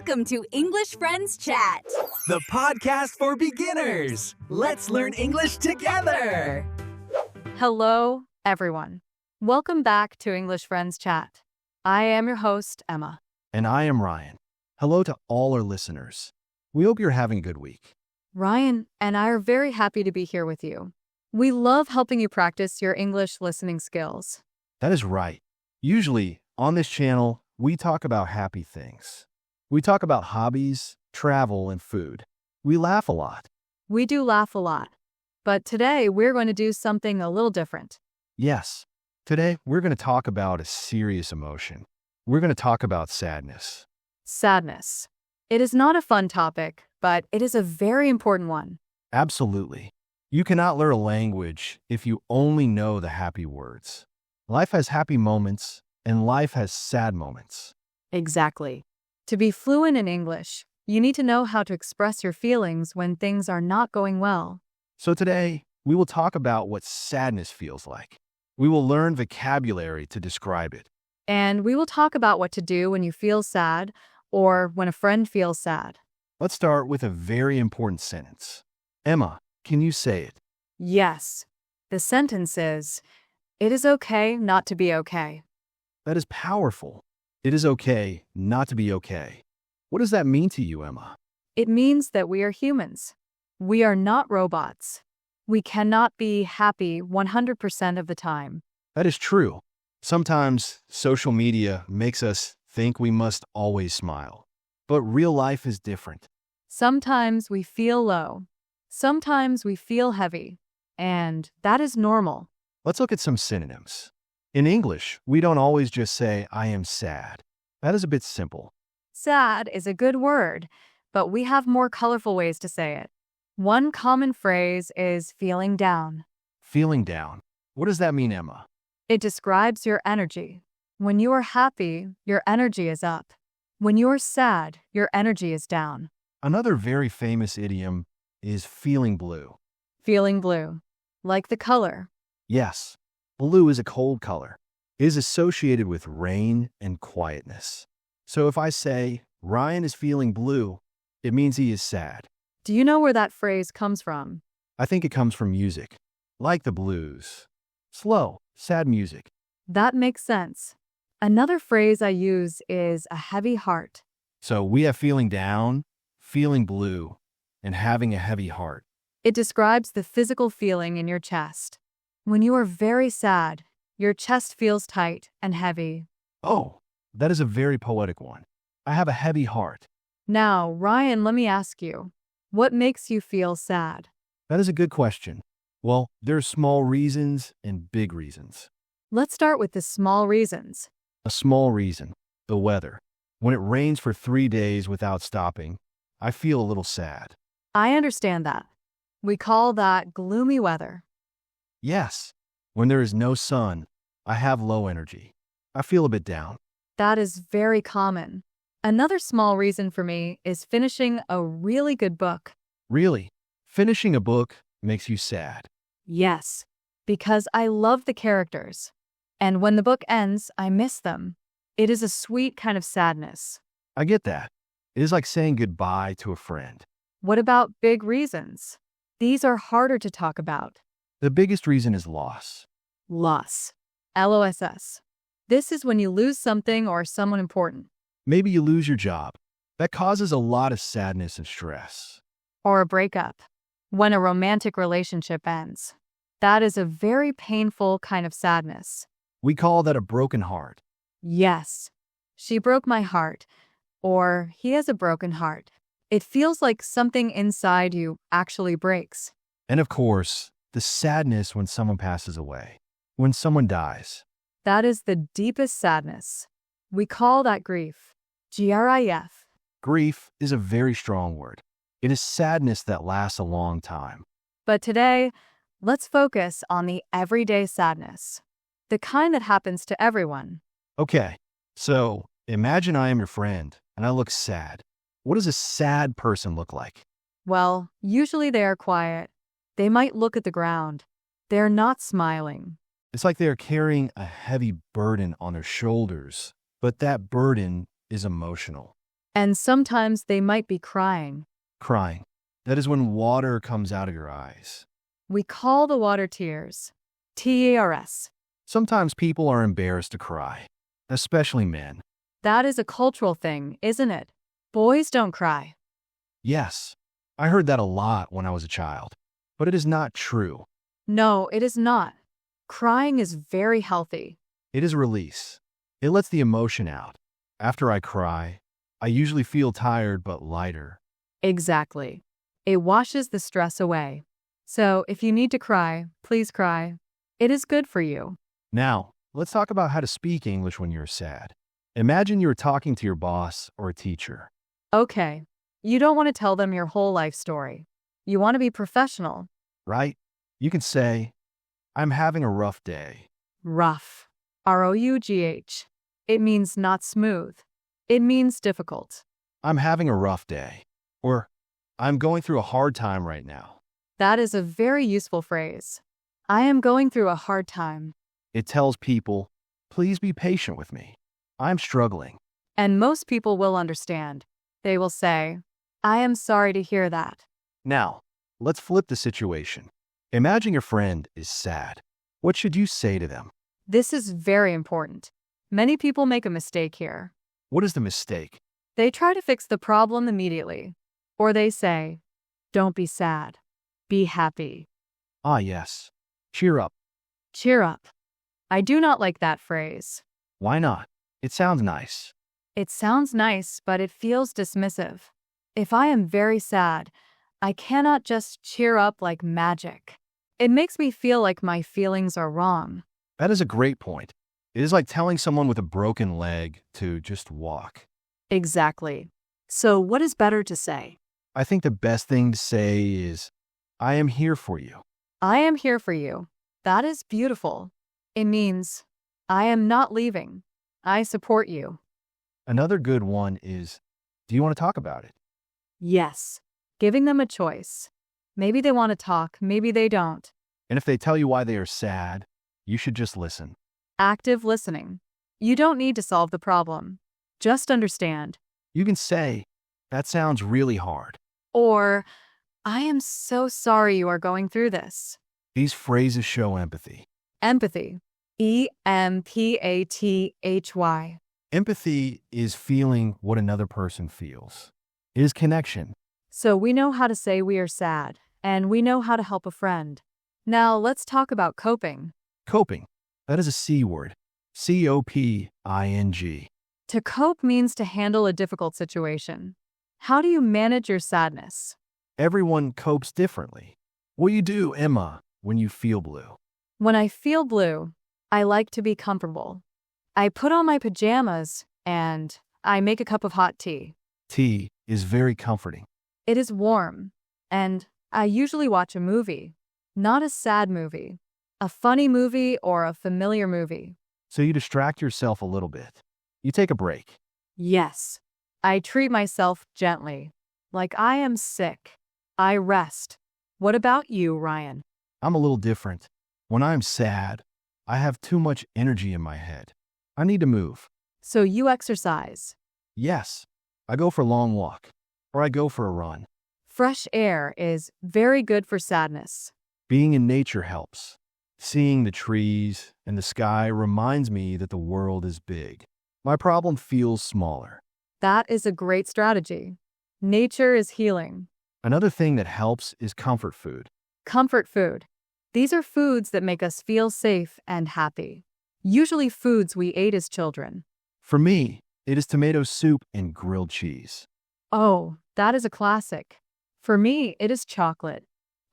Welcome to English Friends Chat, the podcast for beginners. Let's learn English together. Hello, everyone. Welcome back to English Friends Chat. I am your host, Emma. And I am Ryan. Hello to all our listeners. We hope you're having a good week. Ryan and I are very happy to be here with you. We love helping you practice your English listening skills. That is right. Usually, on this channel, we talk about happy things. We talk about hobbies, travel, and food. We laugh a lot. We do laugh a lot. But today, we're going to do something a little different. Yes. Today, we're going to talk about a serious emotion. We're going to talk about sadness. Sadness. It is not a fun topic, but it is a very important one. Absolutely. You cannot learn a language if you only know the happy words. Life has happy moments, and life has sad moments. Exactly. To be fluent in English, you need to know how to express your feelings when things are not going well. So today, we will talk about what sadness feels like. We will learn vocabulary to describe it. And we will talk about what to do when you feel sad or when a friend feels sad. Let's start with a very important sentence. Emma, can you say it? Yes. The sentence is, "It is okay not to be okay." That is powerful. It is okay not to be okay. What does that mean to you, Emma? It means that we are humans. We are not robots. We cannot be happy 100% of the time. That is true. Sometimes social media makes us think we must always smile. But real life is different. Sometimes we feel low. Sometimes we feel heavy. And that is normal. Let's look at some synonyms. In English, we don't always just say, I am sad. That is a bit simple. Sad is a good word, but we have more colorful ways to say it. One common phrase is feeling down. Feeling down. What does that mean, Emma? It describes your energy. When you are happy, your energy is up. When you are sad, your energy is down. Another very famous idiom is feeling blue. Feeling blue. Like the color. Yes, blue is a cold color. It is associated with rain and quietness. So if I say, Ryan is feeling blue, it means he is sad. Do you know where that phrase comes from? I think it comes from music, like the blues. Slow, sad music. That makes sense. Another phrase I use is a heavy heart. So we have feeling down, feeling blue, and having a heavy heart. It describes the physical feeling in your chest. When you are very sad, your chest feels tight and heavy. Oh, that is a very poetic one. I have a heavy heart. Now, Ryan, let me ask you, what makes you feel sad? That is a good question. Well, there are small reasons and big reasons. Let's start with the small reasons. A small reason, the weather. When it rains for 3 days without stopping, I feel a little sad. I understand that. We call that gloomy weather. Yes, when there is no sun, I have low energy. I feel a bit down. That is very common. Another small reason for me is finishing a really good book. Really, finishing a book makes you sad. Yes, because I love the characters. And when the book ends, I miss them. It is a sweet kind of sadness. I get that. It is like saying goodbye to a friend. What about big reasons? These are harder to talk about. The biggest reason is loss. Loss. LOSS. This is when you lose something or someone important. Maybe you lose your job. That causes a lot of sadness and stress. Or a breakup. When a romantic relationship ends. That is a very painful kind of sadness. We call that a broken heart. Yes. She broke my heart. Or he has a broken heart. It feels like something inside you actually breaks. And of course, the sadness when someone passes away, when someone dies. That is the deepest sadness. We call that grief. GRIF. Grief is a very strong word. It is sadness that lasts a long time. But today, let's focus on the everyday sadness. The kind that happens to everyone. Okay, so imagine I am your friend and I look sad. What does a sad person look like? Well, usually they are quiet. They might look at the ground. They're not smiling. It's like they are carrying a heavy burden on their shoulders, but that burden is emotional. And sometimes they might be crying. Crying. That is when water comes out of your eyes. We call the water tears. TERS. Sometimes people are embarrassed to cry, especially men. That is a cultural thing, isn't it? Boys don't cry. Yes, I heard that a lot when I was a child, but it is not true. No, it is not. Crying is very healthy. It is a release. It lets the emotion out. After I cry, I usually feel tired but lighter. Exactly. It washes the stress away. So if you need to cry, please cry. It is good for you. Now, let's talk about how to speak English when you're sad. Imagine you're talking to your boss or a teacher. Okay. You don't want to tell them your whole life story. You want to be professional. Right? You can say, I'm having a rough day. Rough. ROUGH. It means not smooth. It means difficult. I'm having a rough day. Or, I'm going through a hard time right now. That is a very useful phrase. I am going through a hard time. It tells people, please be patient with me. I'm struggling. And most people will understand. They will say, I am sorry to hear that. Now, let's flip the situation. Imagine your friend is sad. What should you say to them? This is very important. Many people make a mistake here. What is the mistake? They try to fix the problem immediately. Or they say, don't be sad. Be happy. Ah, yes. Cheer up. Cheer up. I do not like that phrase. Why not? It sounds nice. It sounds nice, but it feels dismissive. If I am very sad, I cannot just cheer up like magic. It makes me feel like my feelings are wrong. That is a great point. It is like telling someone with a broken leg to just walk. Exactly. So what is better to say? I think the best thing to say is, I am here for you. I am here for you. That is beautiful. It means, I am not leaving. I support you. Another good one is, do you want to talk about it? Yes. Giving them a choice. Maybe they want to talk, maybe they don't. And if they tell you why they are sad, you should just listen. Active listening. You don't need to solve the problem. Just understand. You can say, that sounds really hard. Or, I am so sorry you are going through this. These phrases show empathy. Empathy. EMPATHY. Empathy is feeling what another person feels. It is connection. So we know how to say we are sad, and we know how to help a friend. Now let's talk about coping. Coping. That is a C word. COPING. To cope means to handle a difficult situation. How do you manage your sadness? Everyone copes differently. What do you do, Emma, when you feel blue? When I feel blue, I like to be comfortable. I put on my pajamas and I make a cup of hot tea. Tea is very comforting. It is warm, and I usually watch a movie. Not a sad movie. A funny movie or a familiar movie. So you distract yourself a little bit. You take a break. Yes. I treat myself gently. Like I am sick. I rest. What about you, Ryan? I'm a little different. When I'm sad, I have too much energy in my head. I need to move. So you exercise. Yes, I go for a long walk, or I go for a run. Fresh air is very good for sadness. Being in nature helps. Seeing the trees and the sky reminds me that the world is big. My problem feels smaller. That is a great strategy. Nature is healing. Another thing that helps is comfort food. Comfort food. These are foods that make us feel safe and happy. Usually foods we ate as children. For me, it is tomato soup and grilled cheese. Oh, that is a classic. For me, it is chocolate.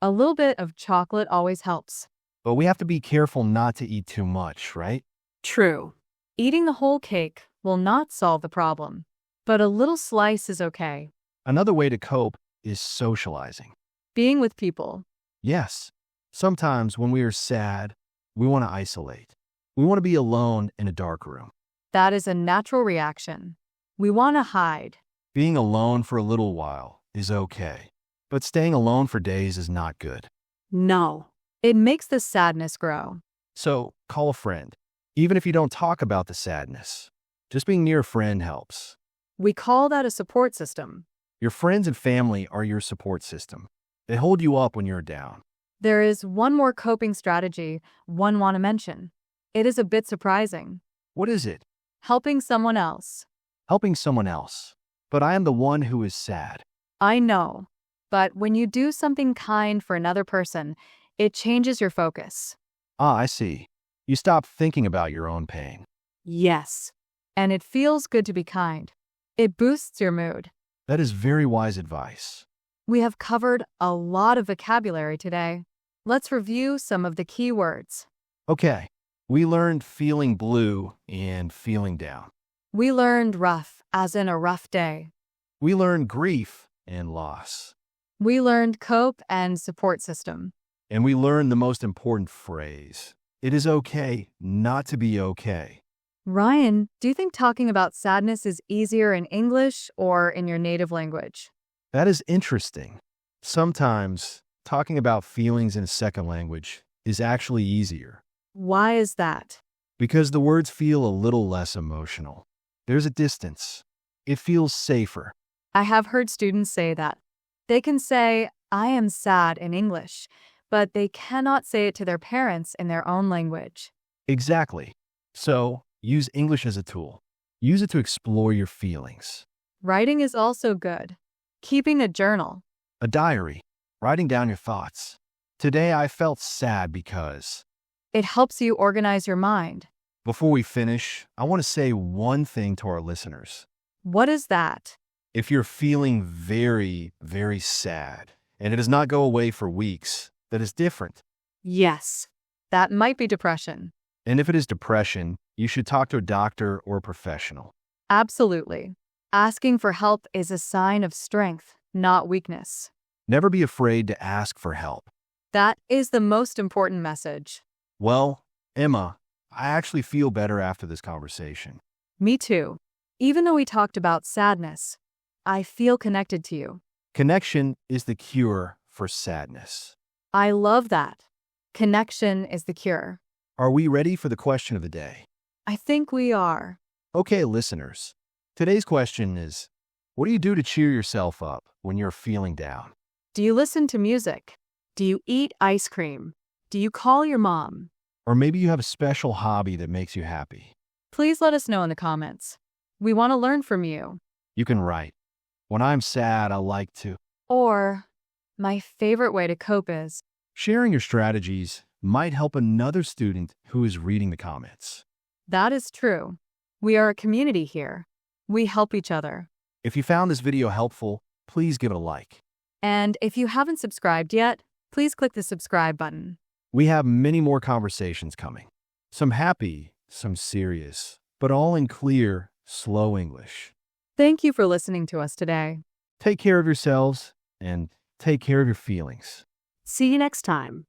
A little bit of chocolate always helps. But we have to be careful not to eat too much, right? True. Eating the whole cake will not solve the problem, but a little slice is okay. Another way to cope is socializing. Being with people. Yes, sometimes when we are sad, we want to isolate. We want to be alone in a dark room. That is a natural reaction. We want to hide. Being alone for a little while is okay, but staying alone for days is not good. No. It makes the sadness grow. So, call a friend. Even if you don't talk about the sadness, just being near a friend helps. We call that a support system. Your friends and family are your support system. They hold you up when you're down. There is one more coping strategy one want to mention. It is a bit surprising. What is it? Helping someone else. Helping someone else. But I am the one who is sad. I know. But when you do something kind for another person, it changes your focus. Ah, I see. You stop thinking about your own pain. Yes. And it feels good to be kind. It boosts your mood. That is very wise advice. We have covered a lot of vocabulary today. Let's review some of the key words. Okay, we learned feeling blue and feeling down. We learned rough, as in a rough day. We learned grief and loss. We learned cope and support system. And we learned the most important phrase. It is okay not to be okay. Ryan, do you think talking about sadness is easier in English or in your native language? That is interesting. Sometimes talking about feelings in a second language is actually easier Why is that? because the words feel a little less emotional. There's a distance. It feels safer. I have heard students say that. They can say, I am sad in English, but they cannot say it to their parents in their own language. Exactly. So, use English as a tool. Use it to explore your feelings. Writing is also good. Keeping a journal. A diary. Writing down your thoughts. Today I felt sad because. It helps you organize your mind. Before we finish, I want to say one thing to our listeners. What is that? If you're feeling very, very sad, and it does not go away for weeks, that is different. Yes, that might be depression. And if it is depression, you should talk to a doctor or a professional. Absolutely. Asking for help is a sign of strength, not weakness. Never be afraid to ask for help. That is the most important message. Well, Emma, I actually feel better after this conversation. Me too. Even though we talked about sadness, I feel connected to you. Connection is the cure for sadness. I love that. Connection is the cure. Are we ready for the question of the day? I think we are. Okay, listeners. Today's question is, what do you do to cheer yourself up when you're feeling down? Do you listen to music? Do you eat ice cream? Do you call your mom? Or maybe you have a special hobby that makes you happy. Please let us know in the comments. We want to learn from you. You can write. When I'm sad, I like to. Or, my favorite way to cope is, Sharing your strategies might help another student who is reading the comments. that is true. We are a community here. We help each other. If you found this video helpful, please give it a like. And if you haven't subscribed yet, please click the subscribe button. We have many more conversations coming. Some happy, some serious, but all in clear, slow English. Thank you for listening to us today. Take care of yourselves and take care of your feelings. See you next time.